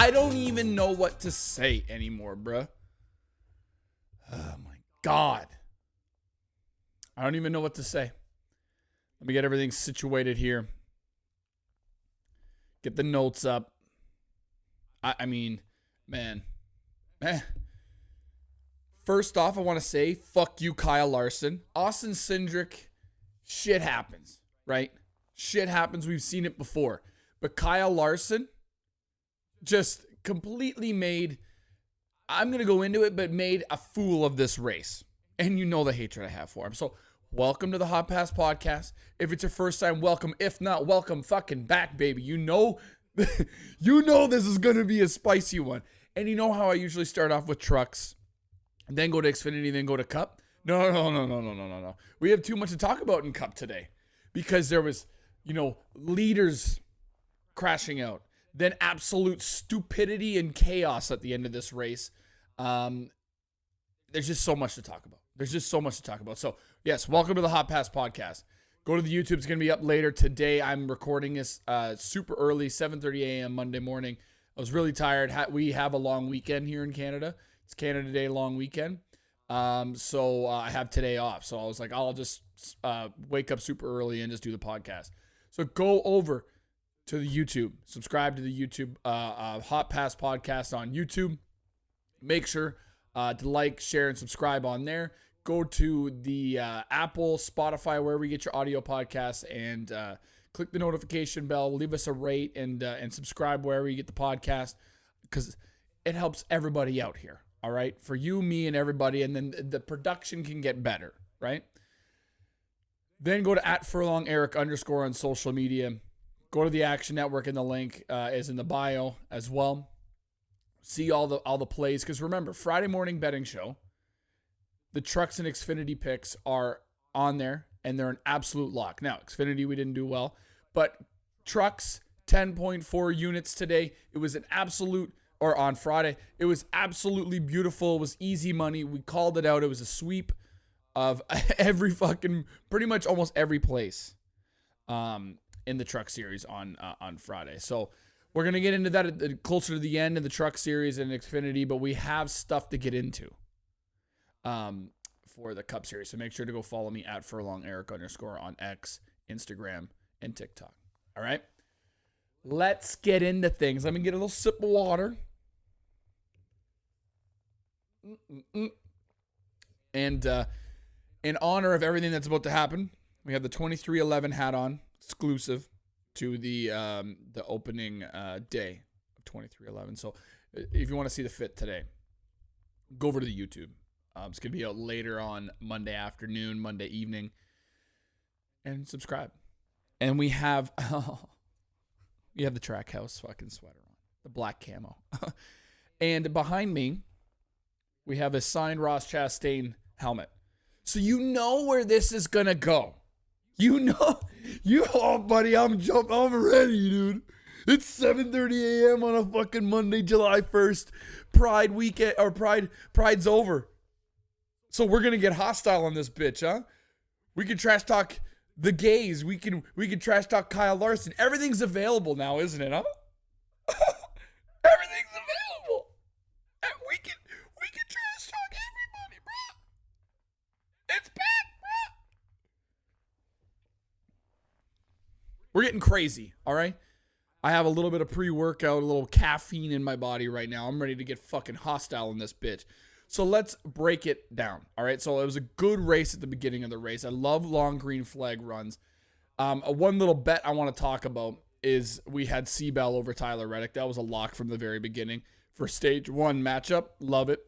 I don't even know what to say anymore, bruh. Oh my God. I don't even know what to say. Let me get everything situated here. Get the notes up. I mean, man. First off, I want to say, fuck you, Kyle Larson. Austin Cindric, shit happens, right? Shit happens. We've seen it before. But Kyle Larson just completely made, I'm going to go into it, but made a fool of this race. And you know the hatred I have for him. So welcome to the Hot Pass Podcast. If it's your first time, welcome. If not, welcome fucking back, baby. You know this is going to be a spicy one. And you know how I usually start off with trucks, then go to Xfinity, then go to Cup? No. We have too much to talk about in Cup today because there was, leaders crashing out. Then absolute stupidity and chaos at the end of this race. There's just so much to talk about. So, yes, welcome to the Hot Pass Podcast. Go to the YouTube. It's going to be up later today. I'm recording this super early, 7:30 a.m. Monday morning. I was really tired. We have a long weekend here in Canada. It's Canada Day long weekend. So I have today off. So I was like, I'll just wake up super early and just do the podcast. So go over to the YouTube. Subscribe to the YouTube Hot Pass Podcast on YouTube. Make sure to like, share, and subscribe on there. Go to the Apple, Spotify, wherever you get your audio podcasts, and click the notification bell. Leave us a rate and subscribe wherever you get the podcast because it helps everybody out here. All right, for you, me, and everybody, and then the production can get better, right? Then go to @FurlongEric_ on social media. Go to the Action Network, and the link is in the bio as well. See all the plays, because remember, Friday morning betting show, the Trucks and Xfinity picks are on there, and they're an absolute lock. Now, Xfinity, we didn't do well, but Trucks, 10.4 units today. It was an absolute... or on Friday, it was absolutely beautiful. It was easy money. We called it out. It was a sweep of every fucking, pretty much almost every place in the Truck Series on Friday. So we're going to get into that closer to the end of the Truck Series and Xfinity, but we have stuff to get into for the Cup Series. So make sure to go follow me @FurlongEric_ on X, Instagram, and TikTok. All right? Let's get into things. Let me get a little sip of water. And in honor of everything that's about to happen, we have the 2311 hat on, exclusive to the opening day of 2311. So if you want to see the fit today, go over to the YouTube. It's going to be out later on Monday afternoon, Monday evening. And subscribe. And we have... You have the Trackhouse fucking sweater on. The black camo. And behind me, we have a signed Ross Chastain helmet. So you know where this is going to go. Oh, buddy, I'm ready, dude. It's 7:30 a.m. on a fucking Monday, July 1st. Pride weekend, or Pride's over. So we're going to get hostile on this bitch, huh? We can trash talk the gays. We can trash talk Kyle Larson. Everything's available now, isn't it, huh? Everything's available. And we can trash talk everybody, bro. It's back, bro. We're getting crazy, all right? I have a little bit of pre-workout, a little caffeine in my body right now. I'm ready to get fucking hostile in this bitch. So let's break it down, all right? So it was a good race at the beginning of the race. I love long green flag runs. One little bet I want to talk about is we had Seabell over Tyler Reddick. That was a lock from the very beginning. For stage 1 matchup, love it.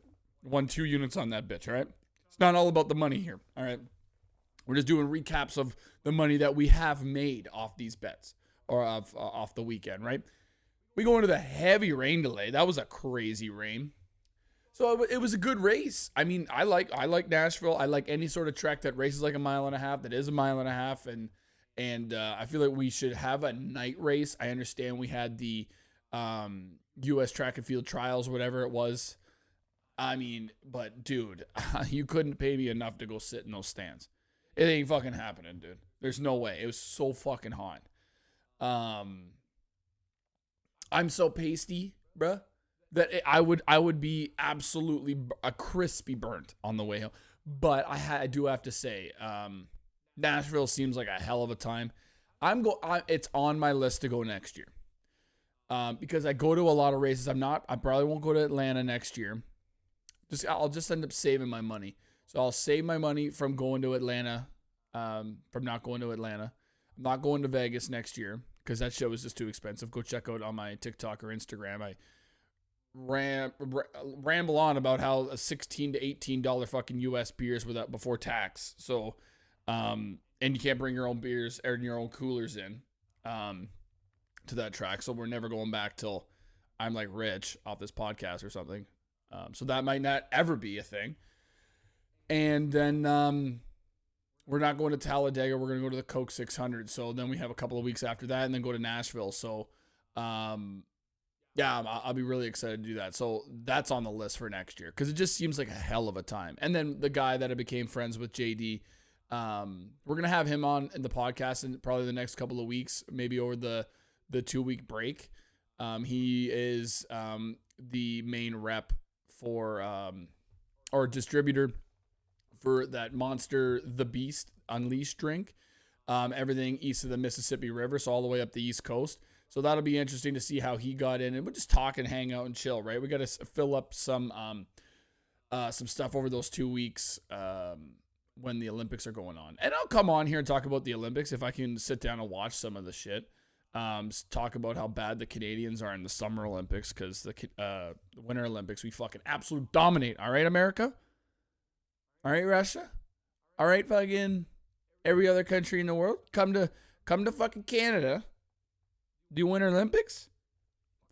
Won 2 units on that bitch, all right? It's not all about the money here, all right? We're just doing recaps of the money that we have made off these bets or off the weekend, right? We go into the heavy rain delay. That was a crazy rain. So it was a good race. I mean, I like Nashville. I like any sort of track that races like a mile and a half, that is a mile and a half. And I feel like we should have a night race. I understand we had the U.S. track and field trials, whatever it was. I mean, but dude, you couldn't pay me enough to go sit in those stands. It ain't fucking happening, dude. There's no way. It was so fucking hot. I'm so pasty, bruh. I would be absolutely a crispy burnt on the way home. But I do have to say, Nashville seems like a hell of a time. It's on my list to go next year. Because I go to a lot of races. I probably won't go to Atlanta next year. I'll just end up saving my money. So I'll save my money from going to Atlanta, from not going to Atlanta. I'm not going to Vegas next year because that show is just too expensive. Go check out on my TikTok or Instagram. I ramble on about how a $16 to $18 fucking US beers before tax. So, and you can't bring your own beers or your own coolers in, to that track. So we're never going back till I'm like rich off this podcast or something. So that might not ever be a thing. And then, we're not going to Talladega. We're going to go to the Coke 600. So then we have a couple of weeks after that and then go to Nashville. So, yeah, I'll be really excited to do that. So that's on the list for next year because it just seems like a hell of a time. And then the guy that I became friends with, JD, we're going to have him on in the podcast in probably the next couple of weeks, maybe over the 2-week break. He is the main rep for or distributor for that Monster the Beast Unleashed drink. Everything east of the Mississippi River, so all the way up the East Coast. So that'll be interesting to see how he got in, and we'll just talk and hang out and chill, right? We got to fill up some stuff over those 2 weeks when the Olympics are going on, and I'll come on here and talk about the Olympics if I can sit down and watch some of the shit. Talk about how bad the Canadians are in the Summer Olympics because the Winter Olympics we fucking absolute dominate. All right, America. All right, Russia. All right, fucking every other country in the world. Come to fucking Canada. Do Winter Olympics?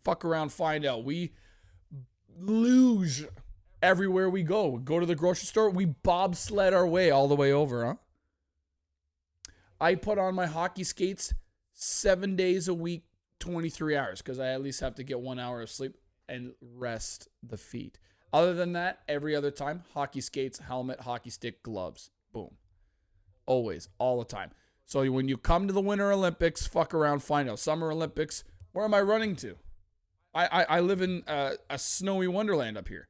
Fuck around, find out. We luge everywhere we go. We go to the grocery store. We bobsled our way all the way over, huh? I put on my hockey skates 7 days a week, 23 hours, because I at least have to get 1 hour of sleep and rest the feet. Other than that, every other time, hockey skates, helmet, hockey stick, gloves. Boom. Always, all the time. So when you come to the Winter Olympics, fuck around, find out. Summer Olympics, where am I running to? I live in a snowy wonderland up here.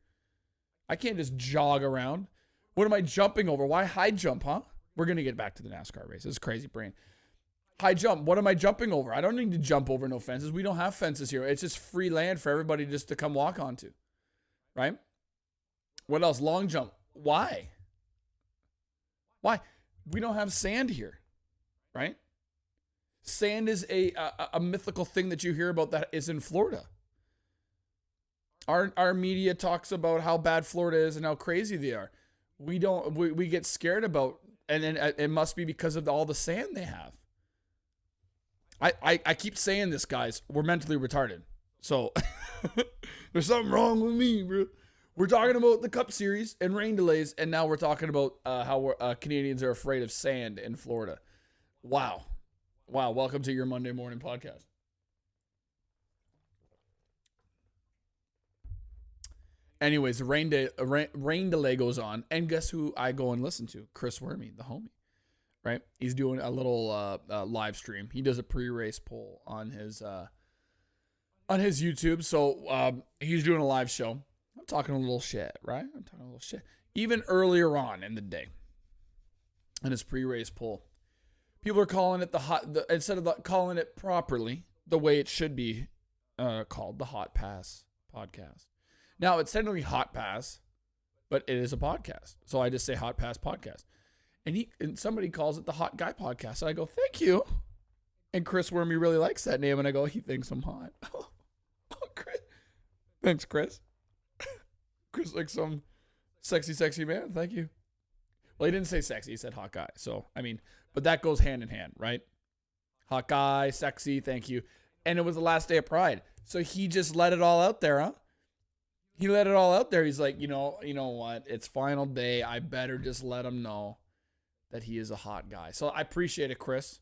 I can't just jog around. What am I jumping over? Why high jump, huh? We're going to get back to the NASCAR race. This is crazy brain. High jump. What am I jumping over? I don't need to jump over no fences. We don't have fences here. It's just free land for everybody just to come walk onto. Right? What else? Long jump. Why? Why? We don't have sand here. Right? Sand is a mythical thing that you hear about that is in Florida. Our media talks about how bad Florida is and how crazy they are. We get scared about, and then it must be because of all the sand they have. I keep saying this, guys. We're mentally retarded. So there's something wrong with me, bro. We're talking about the Cup Series and rain delays, and now we're talking about how Canadians are afraid of sand in Florida. Wow. Welcome to your Monday morning podcast. Anyways, the rain delay goes on, and guess who I go and listen to? Chris Wormy, the homie, right? He's doing a little live stream. He does a pre-race poll on his YouTube. So he's doing a live show. I'm talking a little shit, right? Even earlier on in the day, in his pre-race poll, people are calling it instead of calling it properly the way it should be called, the HOT PASS podcast. Now, it's technically Hot Pass, but it is a podcast. So I just say Hot Pass podcast. And somebody calls it the Hot Guy podcast. And I go, thank you. And Chris Wormy really likes that name. And I go, he thinks I'm hot. Oh, Chris. Thanks, Chris. Chris like some sexy man. Thank you. Well, he didn't say sexy. He said hot guy. So, I mean, but that goes hand in hand, right? Hot guy, sexy, thank you. And it was the last day of Pride. So he just let it all out there, huh? He let it all out there. He's like, you know what? It's final day. I better just let him know that he is a hot guy. So I appreciate it, Chris.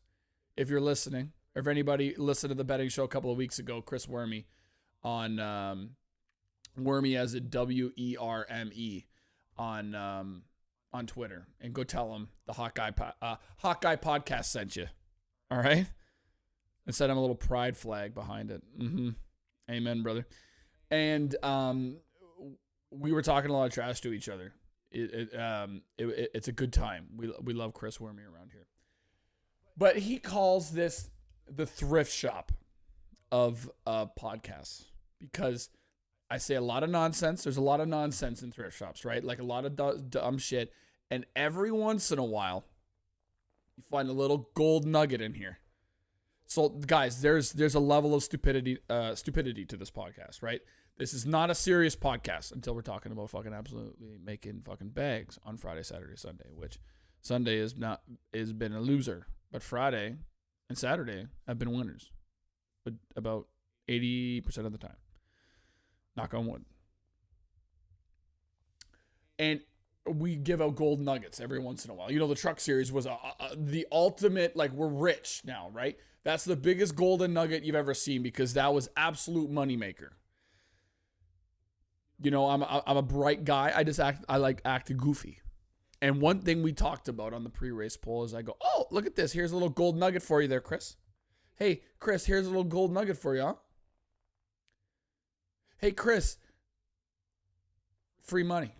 If you're listening, or if anybody listened to the betting show a couple of weeks ago, Chris Wormy on Wormy as a WERME on Twitter, and go tell him the Hot Guy podcast sent you. All right, and set him a little pride flag behind it. Amen, brother. And we were talking a lot of trash to each other. It's a good time. We love Chris Wormy around here. But he calls this the thrift shop of podcasts because I say a lot of nonsense. There's a lot of nonsense in thrift shops, right? Like a lot of dumb shit. And every once in a while, you find a little gold nugget in here. So, guys, there's a level of stupidity to this podcast, right? This is not a serious podcast until we're talking about fucking absolutely making fucking bags on Friday, Saturday, Sunday, which Sunday has been a loser, but Friday and Saturday have been winners, but about 80% of the time. Knock on wood. And we give out gold nuggets every once in a while. You know, the truck series was the ultimate, like, we're rich now, right? That's the biggest golden nugget you've ever seen because that was absolute moneymaker. You know, I'm a bright guy. I like acting goofy. And one thing we talked about on the pre-race poll is I go, oh, look at this. Here's a little gold nugget for you there, Chris. Hey, Chris, here's a little gold nugget for you, huh? Hey, Chris, free money.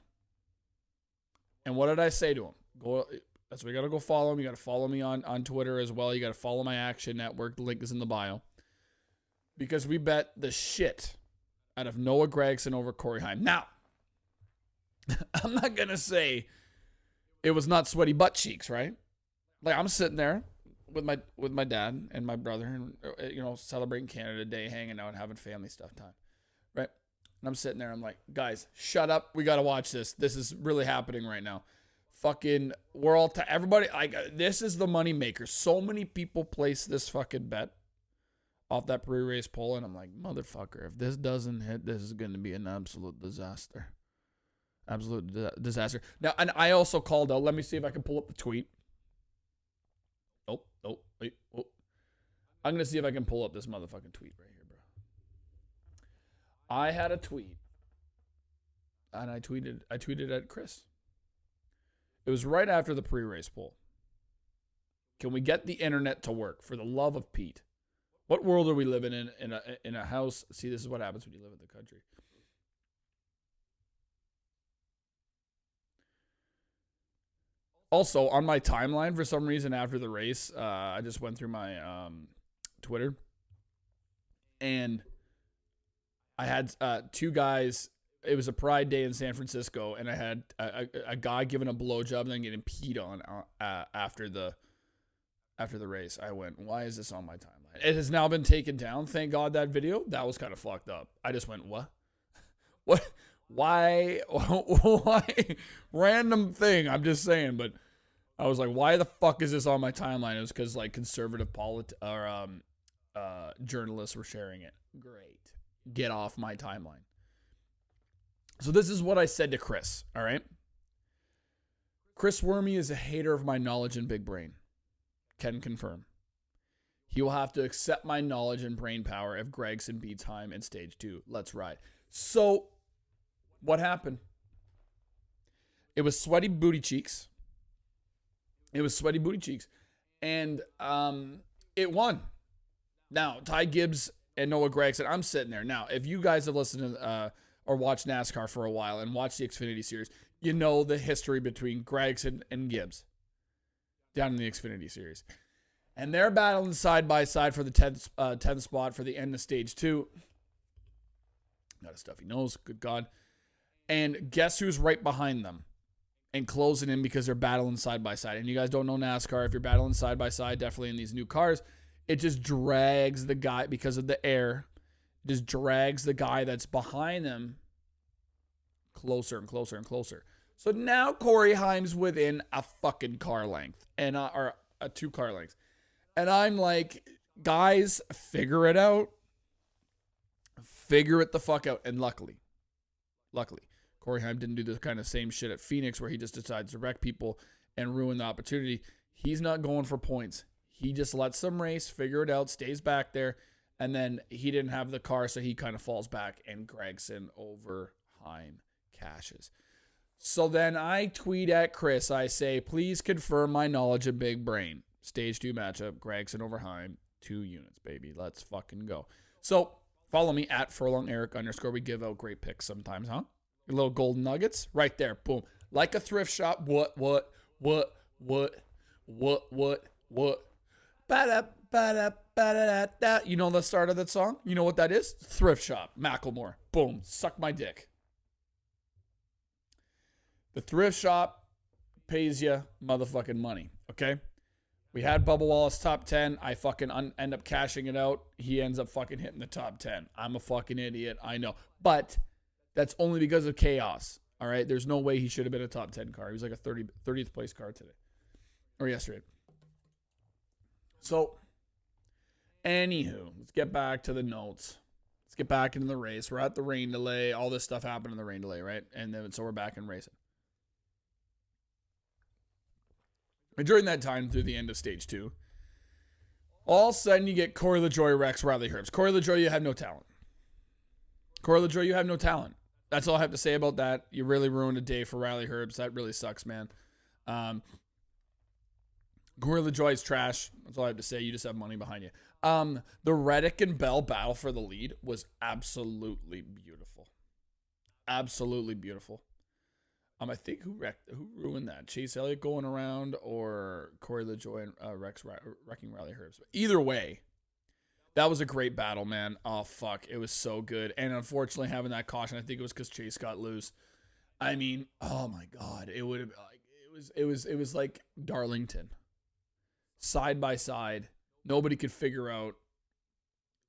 And what did I say to him? That's why you got to go follow him. You got to follow me on Twitter as well. You got to follow my Action Network. The link is in the bio. Because we bet the shit out of Noah Gragson over Corey Heim. Now, I'm not going to say it was not sweaty butt cheeks, right? Like, I'm sitting there with my dad and my brother and, you know, celebrating Canada Day, hanging out, having family stuff time, right? And I'm sitting there. I'm like, guys, shut up. We got to watch this. This is really happening right now. Fucking, we're all, everybody, like, this is the money maker. So many people place this fucking bet off that pre-race poll. And I'm like, motherfucker, if this doesn't hit, this is going to be an absolute disaster. Absolute disaster. Now, and I also called out, let me see if I can pull up the tweet. Wait. I'm going to see if I can pull up this motherfucking tweet right here, bro. I had a tweet, and I tweeted at Chris. It was right after the pre-race poll. Can we get the internet to work for the love of Pete? What world are we living in a house? See, this is what happens when you live in the country. Also, on my timeline, for some reason, after the race, I just went through my Twitter, and I had two guys. It was a Pride Day in San Francisco, and I had a guy giving a blowjob and then getting peed on after the race. I went, why is this on my timeline? It has now been taken down. Thank God that video. That was kind of fucked up. I just went, what? What? Why? Random thing. I'm just saying, but I was like, why the fuck is this on my timeline? It was because like conservative journalists were sharing it. Great. Get off my timeline. So this is what I said to Chris. All right. Chris Wormy is a hater of my knowledge and big brain. Can confirm. He will have to accept my knowledge and brain power if Gragson beats Heim in stage 2. Let's ride. So what happened? It was sweaty booty cheeks. And it won. Now, Ty Gibbs and Noah Gragson, I'm sitting there. Now, if you guys have listened to or watched NASCAR for a while and watched the Xfinity Series, you know the history between Gragson and Gibbs down in the Xfinity Series. And they're battling side by side for the 10th spot for the end of stage 2. Got a stuffy nose, good God. And guess who's right behind them and closing in because they're battling side by side. And you guys don't know NASCAR. If you're battling side by side, definitely in these new cars, it just drags the guy because of the air. It just drags the guy that's behind them closer and closer and closer. So now Corey Heim's within a fucking car length or a 2 car lengths. And I'm like, guys, figure it out. Figure it the fuck out. And luckily, Corey Heim didn't do the kind of same shit at Phoenix where he just decides to wreck people and ruin the opportunity. He's not going for points. He just lets them race, figure it out, stays back there, and then he didn't have the car, so he kind of falls back, and Gragson over Heim cashes. So then I tweet at Chris. I say, please confirm my knowledge of big brain. Stage 2 matchup, Gragson over Heim, 2 units, baby. Let's fucking go. So Follow me at @furlongeric_. We give out great picks sometimes, huh? Little golden nuggets right there. Boom. Like a thrift shop. What? Ba-da. You know the start of that song? You know what that is? Thrift shop. Macklemore. Boom. Suck my dick. The thrift shop pays you motherfucking money. Okay? We had Bubba Wallace top 10. I fucking end up cashing it out. He ends up fucking hitting the top 10. I'm a fucking idiot. I know. But that's only because of chaos. All right? There's no way he should have been a top 10 car. He was like a 30th place car today. Or yesterday. So, anywho, let's get back to the notes. Let's get back into the race. We're at the rain delay. All this stuff happened in the rain delay, right? And then so we're back in racing. And during that time, through the end of stage 2, all of a sudden you get Corey LaJoie, Rex, Riley Herbst. Corey LaJoie, you have no talent. Corey LaJoie, you have no talent. That's all I have to say about that. You really ruined a day for Riley Herbst. That really sucks, man. Corey LaJoie is trash. That's all I have to say. You just have money behind you. The Reddick and Bell battle for the lead was absolutely beautiful. Absolutely beautiful. I think who ruined that? Chase Elliott going around or Corey LaJoie and Rex wrecking Riley Herbst? Either way, that was a great battle, man. Oh fuck, it was so good. And unfortunately, having that caution, I think it was because Chase got loose. I mean, oh my god, it would have like it was like Darlington, side by side. Nobody could figure out.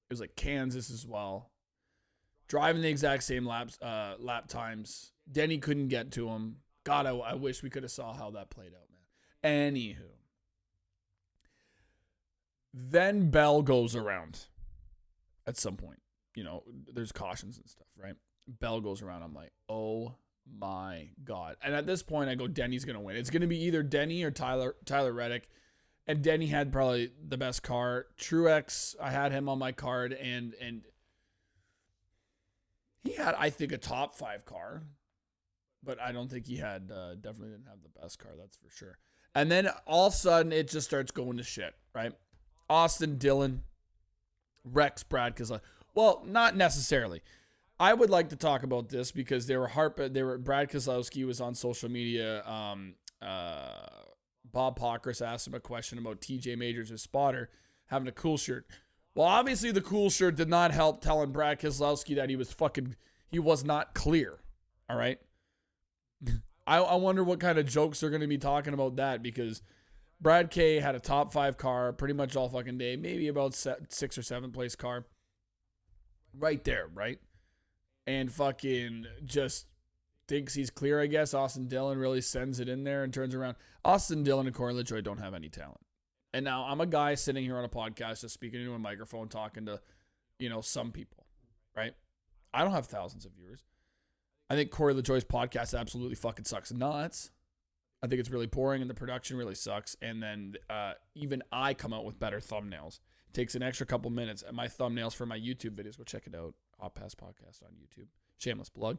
It was like Kansas as well. Driving the exact same lap times. Denny couldn't get to him. God, I wish we could have saw how that played out, man. Anywho. Then Bell goes around at some point. You know, there's cautions and stuff, right? Bell goes around. I'm like, oh my God. And at this point, I go, Denny's going to win. It's going to be either Denny or Tyler Reddick. And Denny had probably the best car. Truex, I had him on my card. And he had, I think, a top 5 car. But I don't think he had, definitely didn't have the best car, that's for sure. And then all of a sudden, it just starts going to shit, right? Austin Dillon, Rex, Brad Keselowski. Well, not necessarily. I would like to talk about this because Brad Keselowski was on social media. Bob Pockris asked him a question about TJ Majors, his spotter, having a cool shirt. Well, obviously the cool shirt did not help telling Brad Keselowski that he was not clear. All right. I wonder what kind of jokes they're going to be talking about that, because Brad K had a top 5 car pretty much all fucking day, maybe about 6th or 7th place car right there, right? And fucking just thinks he's clear, I guess. Austin Dillon really sends it in there and turns around. Austin Dillon and Corey LaJoie don't have any talent. And now I'm a guy sitting here on a podcast just speaking into a microphone talking to, some people, right? I don't have thousands of viewers. I think Corey LaJoie's podcast absolutely fucking sucks nuts. I think it's really boring and the production really sucks. And then even I come out with better thumbnails. It takes an extra couple minutes. And my thumbnails for my YouTube videos, go check it out, HOT PASS Podcast on YouTube, shameless plug,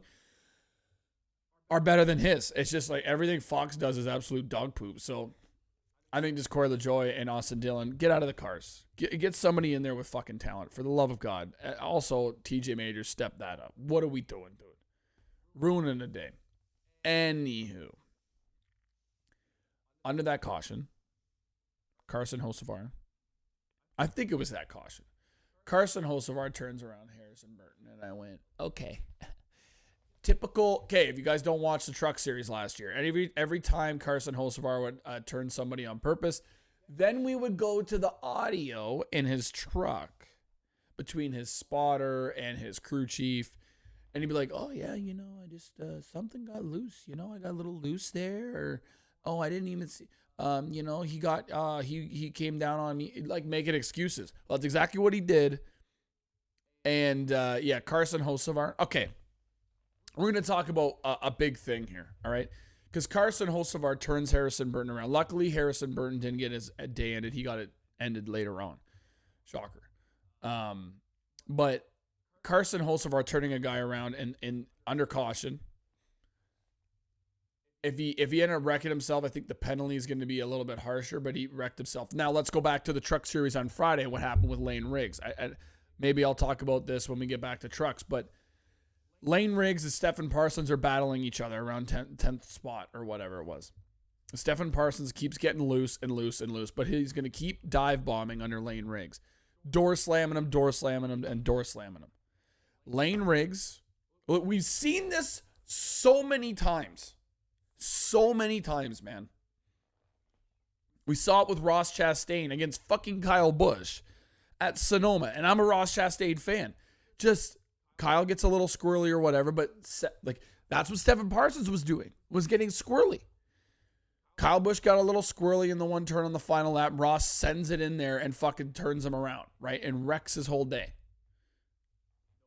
are better than his. It's just like everything Fox does is absolute dog poop. So I think just Corey LaJoie and Austin Dillon, get out of the cars. Get somebody in there with fucking talent, for the love of God. Also, TJ Majors, step that up. What are we doing, dude? Ruining a day. Anywho. Under that caution, Carson Hocevar. I think it was that caution. Carson Hocevar turns around Harrison Burton, and I went, okay. Typical. Okay, if you guys don't watch the Truck Series last year, every time Carson Hocevar would turn somebody on purpose, then we would go to the audio in his truck between his spotter and his crew chief. And he'd be like, oh, yeah, I just, something got loose. I got a little loose there. Or, oh, I didn't even see, he got, he came down on me, like making excuses. Well, that's exactly what he did. And, Carson Hocevar. Okay. We're going to talk about a big thing here. All right. Because Carson Hocevar turns Harrison Burton around. Luckily, Harrison Burton didn't get his day ended. He got it ended later on. Shocker. But Carson Hocevar turning a guy around and under caution. If he ended up wrecking himself, I think the penalty is going to be a little bit harsher, but he wrecked himself. Now let's go back to the Truck Series on Friday. What happened with Lane Riggs? Maybe I'll talk about this when we get back to trucks, but Lane Riggs and Stephen Parsons are battling each other around 10th spot or whatever it was. Stephen Parsons keeps getting loose and loose and loose, but he's going to keep dive bombing under Lane Riggs. Door slamming him, and door slamming him. Lane Riggs, we've seen this so many times. So many times, man. We saw it with Ross Chastain against fucking Kyle Busch at Sonoma, and I'm a Ross Chastain fan. Just Kyle gets a little squirrely or whatever, but like that's what Stephen Parsons was doing, was getting squirrely. Kyle Busch got a little squirrely in the one turn on the final lap. Ross sends it in there and fucking turns him around, right? And wrecks his whole day.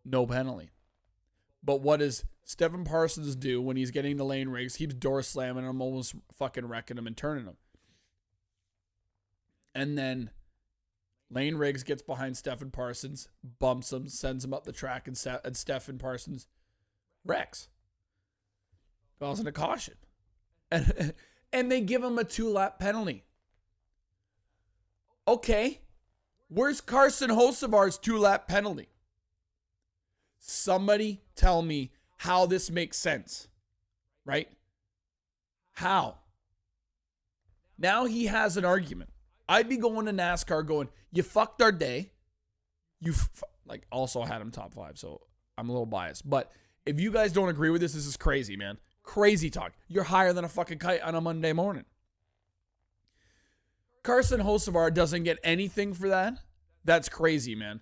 No penalty. But what does Stephen Parsons do when he's getting the Lane Riggs? Keeps door slamming him, almost fucking wrecking him and turning him. And then Lane Riggs gets behind Stephen Parsons, bumps him, sends him up the track, and Stephen Parsons wrecks. Calls in a caution. And they give him a 2-lap penalty. Okay. Where's Carson Hocevar's 2-lap penalty? Somebody tell me how this makes sense. Right? How? Now he has an argument. I'd be going to NASCAR going, you fucked our day. You also had him top 5, so I'm a little biased. But if you guys don't agree with this is crazy, man. Crazy talk. You're higher than a fucking kite on a Monday morning. Carson Hocevar doesn't get anything for that. That's crazy, man.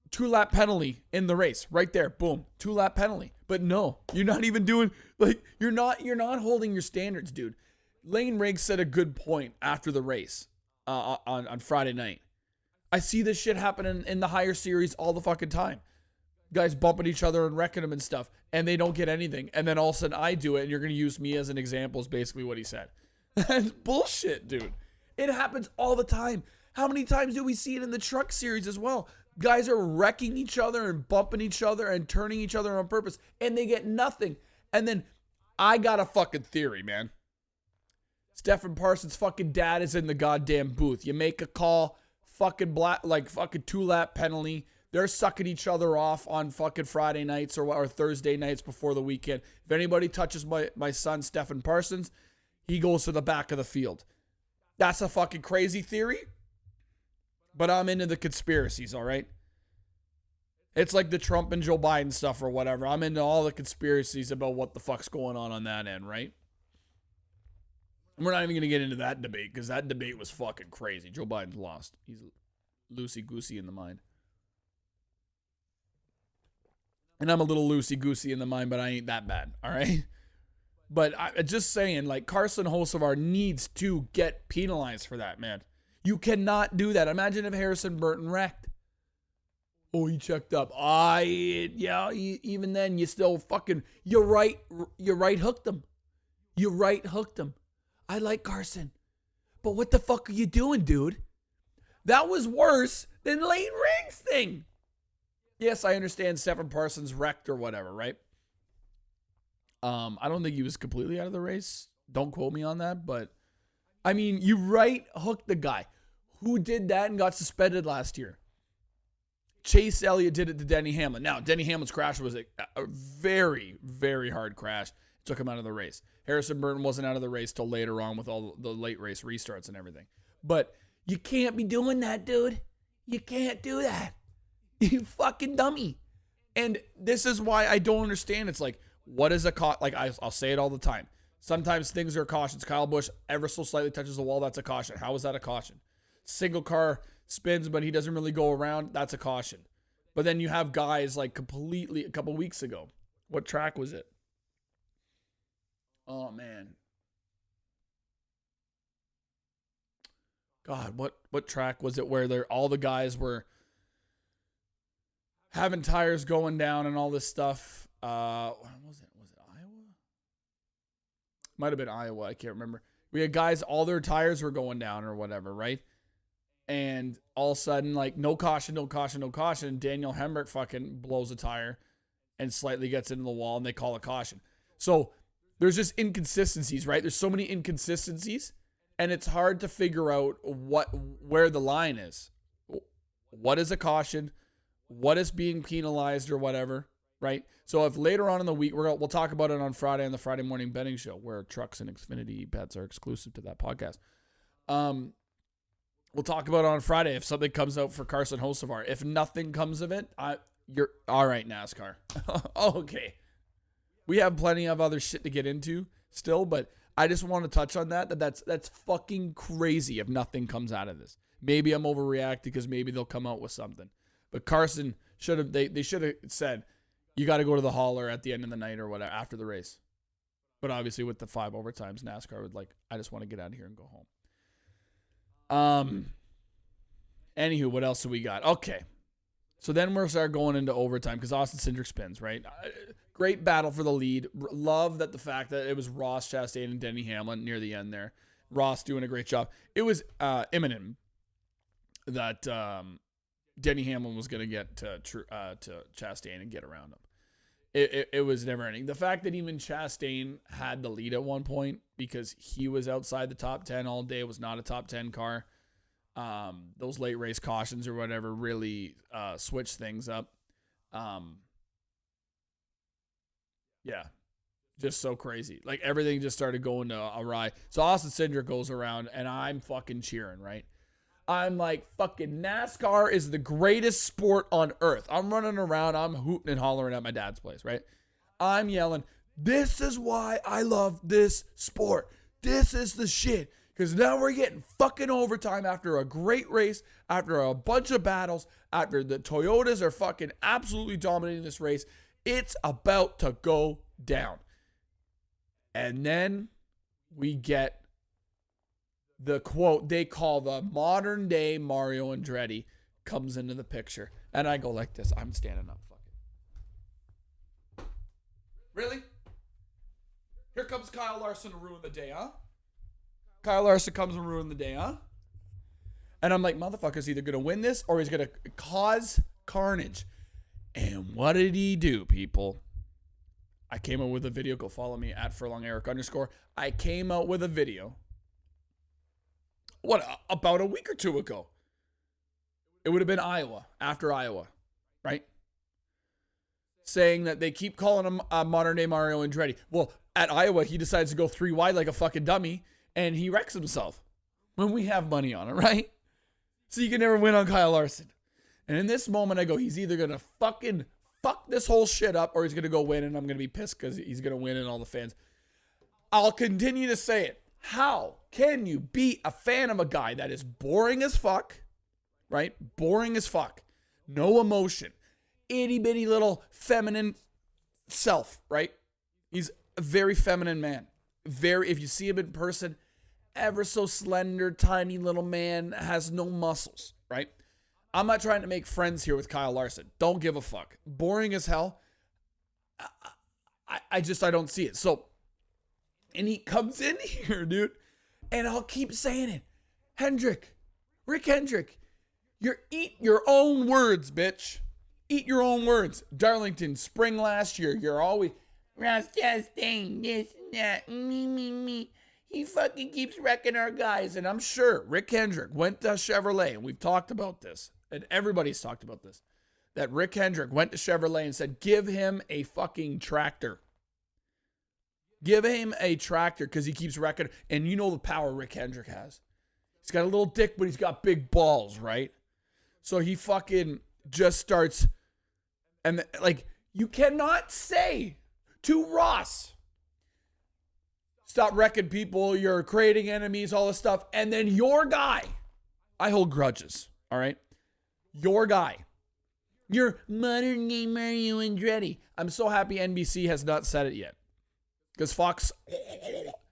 2-lap penalty in the race. Right there. Boom. 2-lap penalty. But no, you're not even doing, you're not holding your standards, dude. Lane Riggs said a good point after the race on Friday night. I see this shit happening in the higher series all the fucking time. Guys bumping each other and wrecking them and stuff, and they don't get anything. And then all of a sudden I do it, and you're going to use me as an example is basically what he said. That's bullshit, dude. It happens all the time. How many times do we see it in the truck series as well? Guys are wrecking each other and bumping each other and turning each other on purpose, and they get nothing. And then I got a fucking theory, man. Stephen Parsons' fucking dad is in the goddamn booth. You make a call, fucking 2-lap penalty. They're sucking each other off on fucking Friday nights or Thursday nights before the weekend. If anybody touches my son, Stephen Parsons, he goes to the back of the field. That's a fucking crazy theory, but I'm into the conspiracies, all right? It's like the Trump and Joe Biden stuff or whatever. I'm into all the conspiracies about what the fuck's going on that end, right? We're not even going to get into that debate because that debate was fucking crazy. Joe Biden's lost. He's loosey-goosey in the mind. And I'm a little loosey-goosey in the mind, but I ain't that bad, all right? But I'm just saying, Carson Hocevar needs to get penalized for that, man. You cannot do that. Imagine if Harrison Burton wrecked. Oh, he checked up. Even then, you still fucking, you right hooked him. You right hooked him. I like Carson. But what the fuck are you doing, dude? That was worse than Lane Riggs' thing. Yes, I understand Stephen Parsons wrecked or whatever, right? I don't think he was completely out of the race. Don't quote me on that, but I mean, you right hooked the guy. Who did that and got suspended last year? Chase Elliott did it to Denny Hamlin. Now, Denny Hamlin's crash was a very, very hard crash. It took him out of the race. Harrison Burton wasn't out of the race till later on with all the late race restarts and everything. But you can't be doing that, dude. You can't do that. You fucking dummy. And this is why I don't understand. It's like, what is a caution? I'll say it all the time. Sometimes things are cautions. Kyle Busch ever so slightly touches the wall. That's a caution. How is that a caution? Single car spins, but he doesn't really go around. That's a caution. But then you have guys completely a couple weeks ago. What track was it? Oh, man. God, what track was it where all the guys were having tires going down and all this stuff? What was it? Was it Iowa? Might have been Iowa. I can't remember. We had guys, all their tires were going down or whatever, right? And all of a sudden, no caution. Daniel Hemrick fucking blows a tire and slightly gets into the wall, and they call a caution. So there's just inconsistencies, right? There's so many inconsistencies, and it's hard to figure out where the line is. What is a caution? what is being penalized or whatever, right? So if later on in the week, we'll talk about it on Friday on the Friday morning betting show, where trucks and Xfinity bets are exclusive to that podcast. We'll talk about it on Friday if something comes out for Carson Hocevar. If nothing comes of it, you're all right, NASCAR. Okay. We have plenty of other shit to get into still, but I just want to touch on that's fucking crazy if nothing comes out of this. Maybe I'm overreacting because maybe they'll come out with something. But Carson should have they should have said, you got to go to the hauler at the end of the night or whatever after the race. But obviously with the 5 overtimes, NASCAR would I just want to get out of here and go home. Anywho, what else do we got? Okay. So then we'll start going into overtime because Austin Cindric spins, right? Great battle for the lead. Love the fact that it was Ross Chastain and Denny Hamlin near the end there. Ross doing a great job. It was imminent that Denny Hamlin was going to get to Chastain and get around him. It was never ending. The fact that even Chastain had the lead at one point because he was outside the top 10 all day, was not a top 10 car. Those late race cautions or whatever really switched things up. Yeah, just so crazy. Everything just started going to awry. So Austin Cindric goes around and I'm fucking cheering, right? I'm like, fucking NASCAR is the greatest sport on earth. I'm running around, I'm hooting and hollering at my dad's place, right? I'm yelling, this is why I love this sport. This is the shit. Because now we're getting fucking overtime after a great race, after a bunch of battles, after the Toyotas are fucking absolutely dominating this race. It's about to go down. And then we get the quote they call the modern day Mario Andretti comes into the picture. And I go like this. I'm standing up. Fuck it. Really? Here comes Kyle Larson to ruin the day, huh? Kyle Larson comes and ruin the day, huh? And I'm like, motherfucker's either going to win this or he's going to cause carnage. And what did he do, people? I came out with a video. Go follow me at @FurlongEric_. I came out with a video. About a week or two ago. It would have been Iowa, after Iowa, right? Saying that they keep calling him modern day Mario Andretti. Well, at Iowa, he decides to go 3 wide like a fucking dummy. And he wrecks himself when we have money on it, right? So you can never win on Kyle Larson. And in this moment, I go, he's either going to fucking fuck this whole shit up or he's going to go win and I'm going to be pissed because he's going to win and all the fans. I'll continue to say it. How can you be a fan of a guy that is boring as fuck, right? Boring as fuck. No emotion. Itty bitty little feminine self, right? He's a very feminine man. If you see him in person, ever so slender, tiny little man, has no muscles, right? I'm not trying to make friends here with Kyle Larson. Don't give a fuck. Boring as hell. I don't see it. So, and he comes in here, dude, and I'll keep saying it. Rick Hendrick, eat your own words, bitch. Eat your own words. Darlington, spring last year, you're always, Ross Chastain, this and that, me. He fucking keeps wrecking our guys. And I'm sure Rick Hendrick went to Chevrolet, and we've talked about this, and everybody's talked about this, that Rick Hendrick went to Chevrolet and said, give him a fucking tractor. Give him a tractor because he keeps wrecking. And you know the power Rick Hendrick has. He's got a little dick, but he's got big balls, right? So he fucking just starts, and you cannot say to Ross, stop wrecking people, you're creating enemies, all this stuff. And then your guy, I hold grudges, all right? Your guy, your modern day Mario Andretti. I'm so happy NBC has not said it yet because Fox